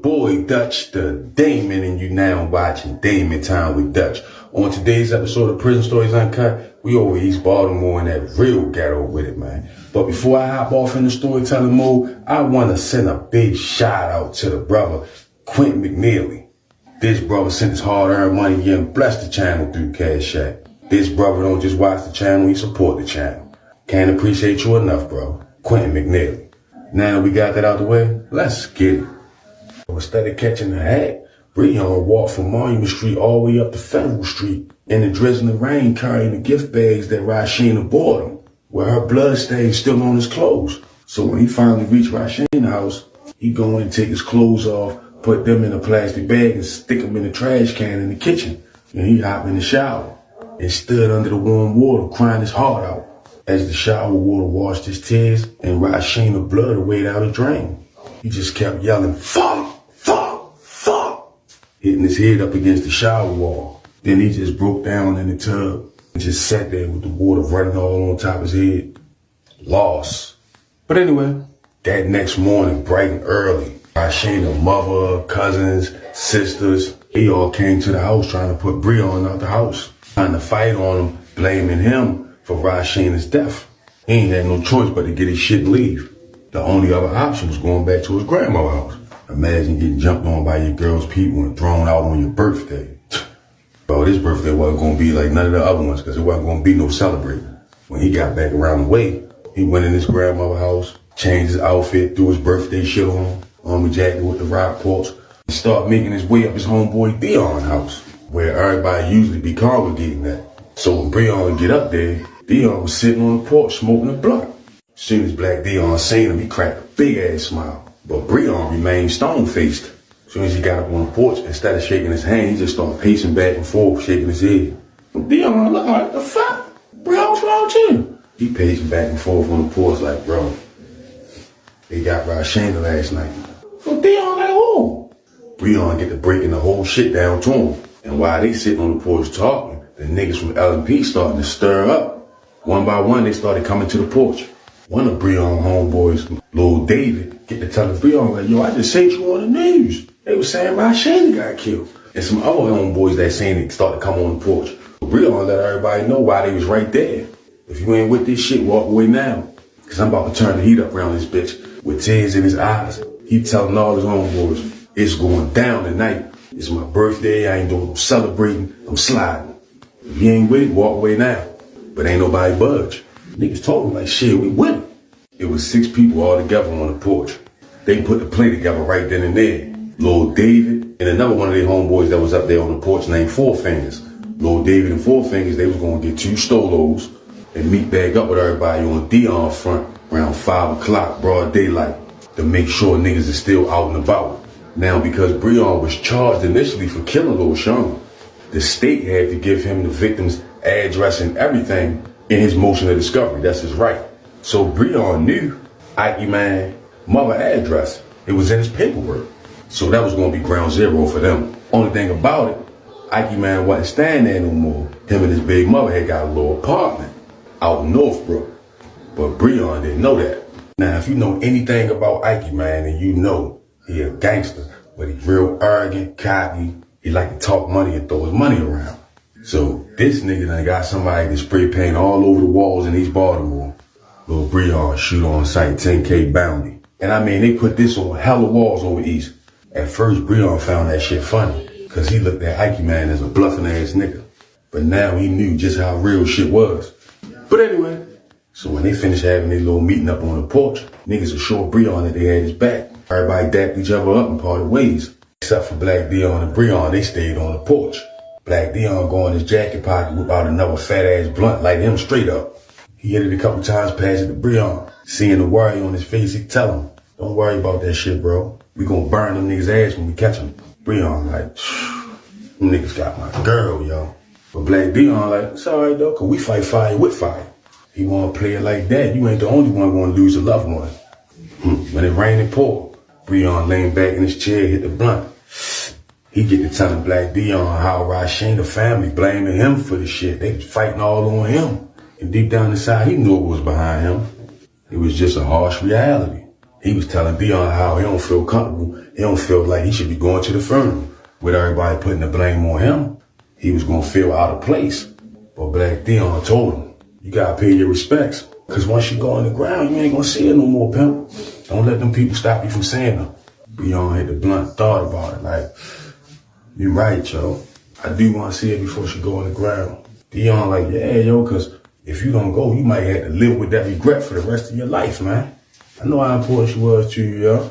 boy Dutch, the Damon, and you now watching Damon Time with Dutch. On today's episode of Prison Stories Uncut, we over East Baltimore in that real ghetto with it, man. But before I hop off in the storytelling mode, I want to send a big shout out to the brother, Quentin McNeely. This brother sent his hard-earned money here and blessed the channel through Cash App. This brother don't just watch the channel, he support the channel. Can't appreciate you enough, bro. Quentin McNeely. Now that we got that out the way, let's get it. Instead of catching the hat, Breon walked from Monument Street all the way up to Federal Street in the drizzling rain carrying the gift bags that Rashina bought him, where her blood stains still on his clothes. So when he finally reached Rashina's house, he go in and take his clothes off, put them in a plastic bag and stick them in the trash can in the kitchen. And he hopped in the shower and stood under the warm water crying his heart out as the shower water washed his tears and Rashina's blood away down the drain. He just kept yelling, fuck, fuck, fuck, hitting his head up against the shower wall. Then he just broke down in the tub and just sat there with the water running all on top of his head. Lost. But anyway, that next morning, bright and early, Rashina's mother, cousins, sisters, they all came to the house trying to put Breon out the house, trying to fight on him, blaming him for Rashina's death. He ain't had no choice but to get his shit and leave. The only other option was going back to his grandma's house. Imagine getting jumped on by your girl's people and thrown out on your birthday. Bro, this birthday wasn't going to be like none of the other ones because it wasn't going to be no celebrating. When he got back around the way, he went in his grandmother's house, changed his outfit, threw his birthday shit on, army jacket with the rock porch, and started making his way up his homeboy Dion's house, where everybody usually be congregating at. So when Breon get up there, Dion was sitting on the porch smoking a blunt. As soon as Black Dion seen him, he cracked a big ass smile. But Breon remained stone-faced. As soon as he got up on the porch, instead of shaking his hand, he just started pacing back and forth, shaking his head. Dion looked like, the fuck? Bro, what's wrong with you? He pacing back and forth on the porch like, bro, they got Rashina last night. Well, Dion like, who? Breon get to breaking the whole shit down to him. And while they sitting on the porch talking, the niggas from L&P starting to stir up. One by one, they started coming to the porch. One of Breon homeboys, Lil David, get to telling Breon, like, yo, I just seen you on the news. They was saying Rashina got killed. And some other homeboys that seen it started to come on the porch. Breon let everybody know why they was right there. If you ain't with this shit, walk away now. Cause I'm about to turn the heat up around this bitch. With tears in his eyes, he telling all his homeboys, it's going down tonight. It's my birthday, I ain't doing no celebrating, I'm sliding. If you ain't with it, walk away now. But ain't nobody budge. Niggas told him like, shit, we with it. It was 6 people all together on the porch. They put the play together right then and there. Lil David and another one of their homeboys that was up there on the porch named Four Fingers. Lil David and Four Fingers, they was gonna get 2 stolos and meet back up with everybody on Dion's front around 5 o'clock broad daylight to make sure niggas is still out and about. Now, because Breon was charged initially for killing Lil Sean, the state had to give him the victim's address and everything in his motion of discovery. That's his right. So Breon knew Ike Man mother address. It was in his paperwork. So that was going to be ground zero for them. Only thing about it, Ike Man wasn't staying there no more. Him and his big mother had got a little apartment out in Northbrook. But Breon didn't know that. Now, if you know anything about Ike Man, then you know he a gangster, but he's real arrogant, cocky. He like to talk money and throw his money around. So this nigga done got somebody to spray paint all over the walls in East Baltimore. Lil Breon shoot on sight 10K bounty. And I mean, they put this on hella walls over East. At first, Breon found that shit funny, cause he looked at Ike Man as a bluffing ass nigga. But now he knew just how real shit was. But anyway, so when they finished having their little meeting up on the porch, niggas assured Breon that they had his back. Everybody dapped each other up and parted ways. Except for Black Dion and Breon, they stayed on the porch. Black Dion go in his jacket pocket, whip out another fat ass blunt, light him straight up. He hit it a couple times, passed it to Breon. Seeing the worry on his face, he tell him, don't worry about that shit, bro. We gonna burn them niggas' ass when we catch them. Breon like, them niggas got my girl, yo. But Black Dion like, it's alright though, cause we fight fire with fire. He wanna play it like that. You ain't the only one gonna lose a loved one. When it rained and poured, Breon laying back in his chair, hit the blunt. He get to telling Black Dion how Rashina family blaming him for the shit. They was fighting all on him. And deep down inside, he knew what was behind him. It was just a harsh reality. He was telling Dion how he don't feel comfortable. He don't feel like he should be going to the funeral. With everybody putting the blame on him, he was gonna feel out of place. But Black Dion told him, you gotta pay your respects. Cause once you go on the ground, you ain't gonna see it no more, pimp. Don't let them people stop you from saying them. Dion had the blunt thought about it, like, you right, yo. I do wanna see it before she go on the ground. Dion like, yeah, yo, cause if you don't go, you might have to live with that regret for the rest of your life, man. I know how important she was to you, yo.